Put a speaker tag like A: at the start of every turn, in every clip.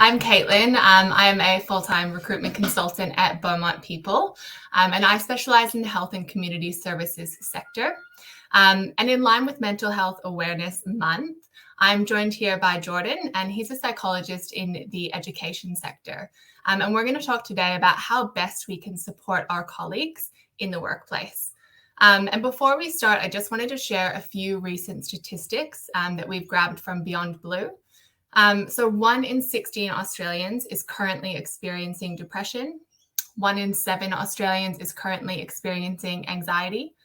A: I'm Kaitlin. I am a full-time recruitment consultant at Beaumont People, and I specialize in the health and community services sector. And in line with Mental Health Awareness Month, I'm joined here by Jordan, and he's a psychologist in the education sector. And we're going to talk today about how best we can support our colleagues in the workplace. And before we start, I just wanted to share a few recent statistics that we've grabbed from Beyond Blue. So 1 in 16 Australians is currently experiencing depression. 1 in 7 Australians is currently experiencing anxiety.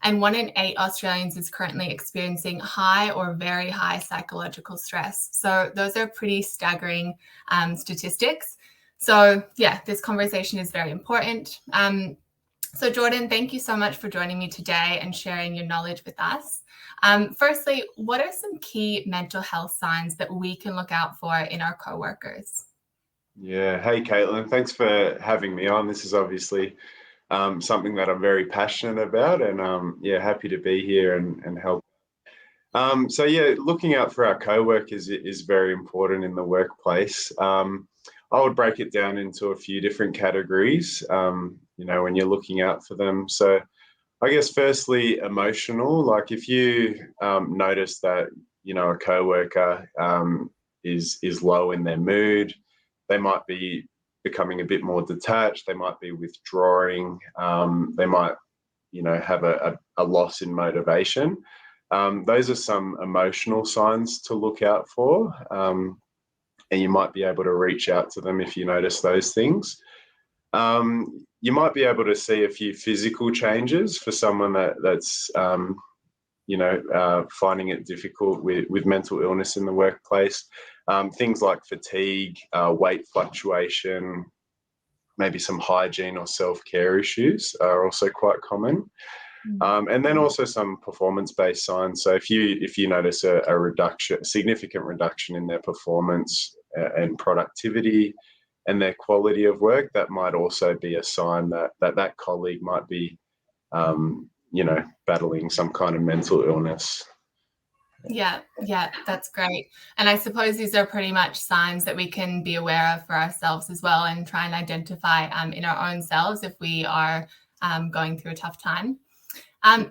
A: And 1 in 8 Australians is currently experiencing high or very high psychological stress. So those are pretty staggering statistics. So yeah, this conversation is very important. So Jordan, thank you so much for joining me today and sharing your knowledge with us. Firstly, what are some key mental health signs that we can look out for in our coworkers?
B: Yeah, hey Kaitlin, thanks for having me on. This is obviously something that I'm very passionate about, and happy to be here and help. So looking out for our co-workers is very important in the workplace. I would break it down into a few different categories, when you're looking out for them. So I guess firstly, emotional, like if you notice that, a co-worker is low in their mood, they might be becoming a bit more detached, they might be withdrawing, they might, have a loss in motivation. Those are some emotional signs to look out for. And you might be able to reach out to them if you notice those things. You might be able to see a few physical changes for someone that's finding it difficult with mental illness in the workplace. Things like fatigue, weight fluctuation, maybe some hygiene or self-care issues are also quite common. And then also some performance-based signs. So if you notice a significant reduction in their performance and productivity and their quality of work, that might also be a sign that colleague might be, battling some kind of mental illness.
A: Yeah, that's great. And I suppose these are pretty much signs that we can be aware of for ourselves as well and try and identify in our own selves if we are going through a tough time.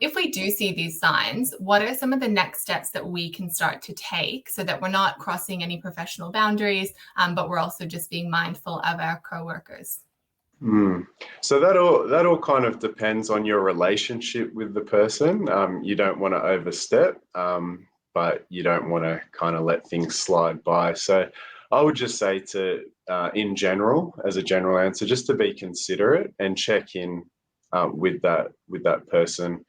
A: If we do see these signs, what are some of the next steps that we can start to take so that we're not crossing any professional boundaries, but we're also just being mindful of our co-workers?
B: So that all kind of depends on your relationship with the person. You don't want to overstep, but you don't want to kind of let things slide by. So I would just say in general, as a general answer, just to be considerate and check in with that person,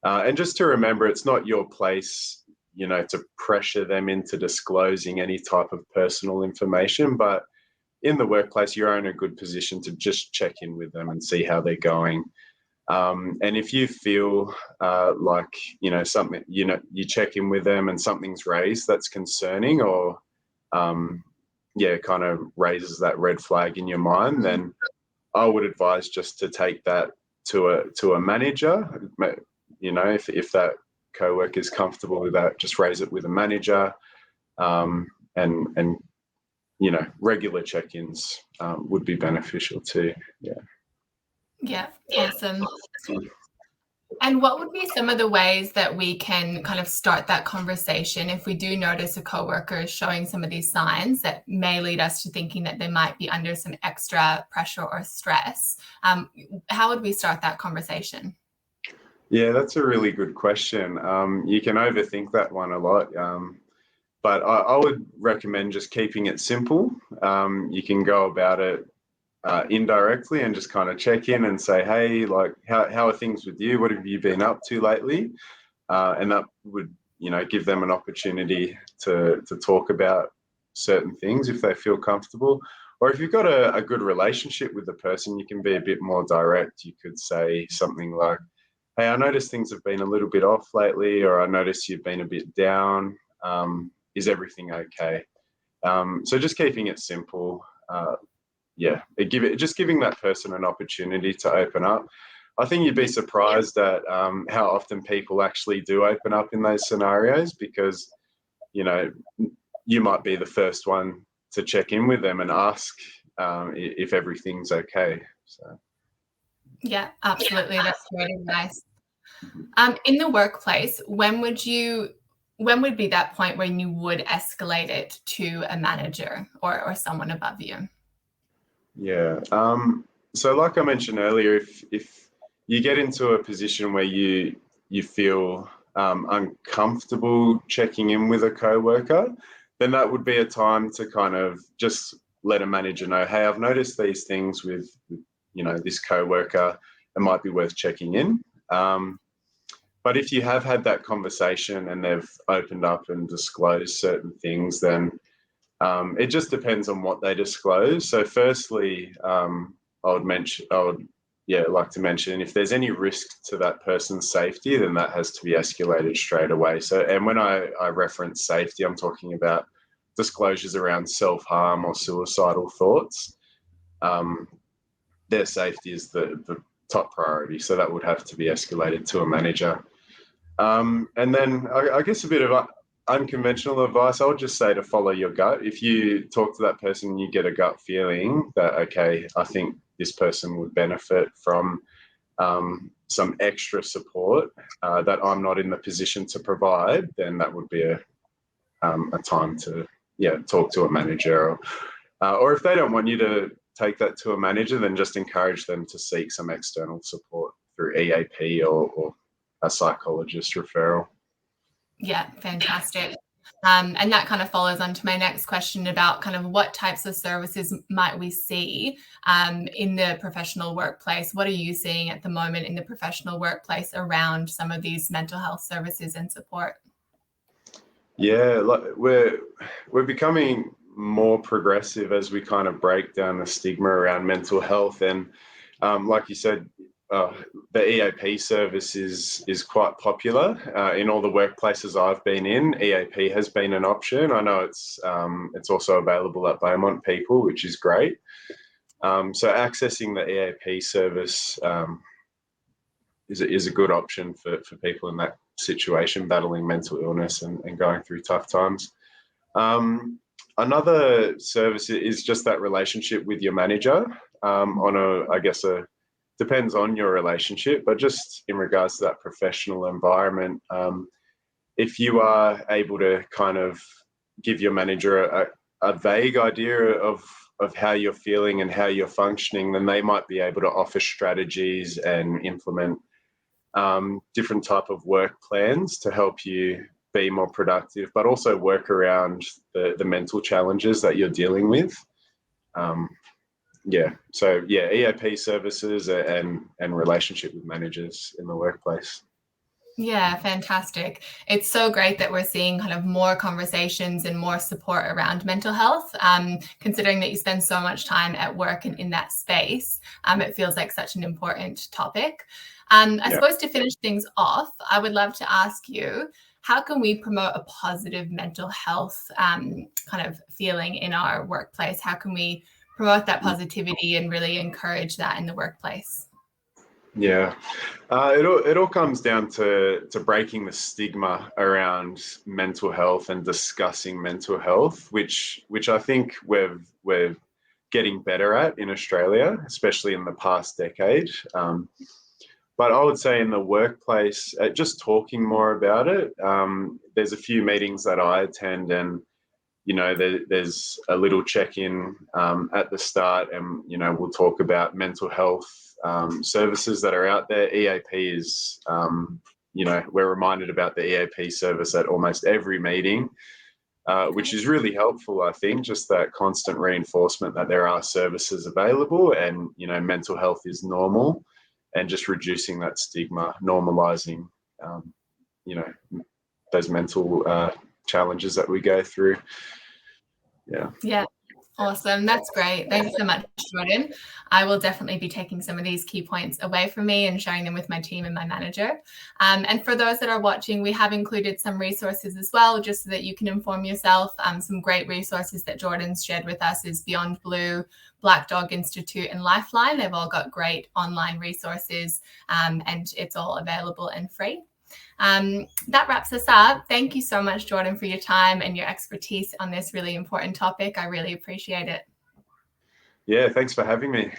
B: and just to remember, it's not your place, to pressure them into disclosing any type of personal information, but in the workplace, you're in a good position to just check in with them and see how they're going. And if you feel like, something, you check in with them and something's raised that's concerning or, kind of raises that red flag in your mind, then I would advise just to take that to a manager. If that co-worker is comfortable with that, just raise it with a manager, and regular check-ins would be beneficial too.
A: Yeah, awesome. And what would be some of the ways that we can kind of start that conversation if we do notice a coworker is showing some of these signs that may lead us to thinking that they might be under some extra pressure or stress? How would we start that conversation?
B: Yeah, that's a really good question. You can overthink that one a lot, but I would recommend just keeping it simple. You can go about it indirectly and just kind of check in and say, hey, like, how are things with you? What have you been up to lately? And that would, give them an opportunity to talk about certain things if they feel comfortable. Or if you've got a good relationship with the person, you can be a bit more direct. You could say something like, hey, I noticed things have been a little bit off lately, or I noticed you've been a bit down. Is everything okay? So just keeping it simple. Just giving that person an opportunity to open up. I think you'd be surprised at how often people actually do open up in those scenarios, because you might be the first one to check in with them and ask if everything's okay. So.
A: Yeah, absolutely. That's great advice. In the workplace, when would be that point when you would escalate it to a manager or someone above you?
B: Yeah. So like I mentioned earlier, if you get into a position where you feel uncomfortable checking in with a coworker, then that would be a time to kind of just let a manager know, hey, I've noticed these things with this coworker. It might be worth checking in. But if you have had that conversation and they've opened up and disclosed certain things, then it just depends on what they disclose. So firstly, I would like to mention if there's any risk to that person's safety, then that has to be escalated straight away. So, and when I reference safety, I'm talking about disclosures around self-harm or suicidal thoughts. Their safety is the top priority. So that would have to be escalated to a manager. And then I guess a bit of unconventional advice, I would just say to follow your gut. If you talk to that person and you get a gut feeling that, okay, I think this person would benefit from some extra support that I'm not in the position to provide, then that would be a time to talk to a manager. Or if they don't want you to take that to a manager, then just encourage them to seek some external support through EAP or a psychologist referral.
A: Yeah, fantastic. And that kind of follows on to my next question about kind of what types of services might we see in the professional workplace? What are you seeing at the moment in the professional workplace around some of these mental health services and support?
B: Yeah, we're becoming more progressive as we kind of break down the stigma around mental health. And like you said, the EAP service is quite popular in all the workplaces I've been in. EAP has been an option. I know it's also available at Beaumont People, which is great. So accessing the EAP service is a good option for people in that situation, battling mental illness and going through tough times. Another service is just that relationship with your manager depends on your relationship, but just in regards to that professional environment, if you are able to kind of give your manager a vague idea of how you're feeling and how you're functioning, then they might be able to offer strategies and implement different type of work plans to help you be more productive, but also work around the mental challenges that you're dealing with. EAP services and relationship with managers in the workplace.
A: Yeah, fantastic. It's so great that we're seeing kind of more conversations and more support around mental health, considering that you spend so much time at work and in that space. It feels like such an important topic. I suppose to finish things off, I would love to ask you, how can we promote a positive mental health kind of feeling in our workplace? How can we promote that positivity and really encourage that in the workplace?
B: Yeah, it all comes down to breaking the stigma around mental health and discussing mental health, which I think we're getting better at in Australia, especially in the past decade. But I would say in the workplace, just talking more about it. There's a few meetings that I attend, and there's a little check-in at the start, and we'll talk about mental health services that are out there. EAP is, we're reminded about the EAP service at almost every meeting, which is really helpful, I think, just that constant reinforcement that there are services available and, mental health is normal, and just reducing that stigma, normalizing, those mental challenges that we go through.
A: Yeah. Awesome. That's great. Thanks so much, Jordan. I will definitely be taking some of these key points away from me and sharing them with my team and my manager. And for those that are watching, we have included some resources as well, just so that you can inform yourself. Some great resources that Jordan's shared with us is Beyond Blue, Black Dog Institute, and Lifeline. They've all got great online resources, and it's all available and free. That wraps us up. Thank you so much, Jordan, for your time and your expertise on this really important topic. I really appreciate it.
B: Yeah, thanks for having me.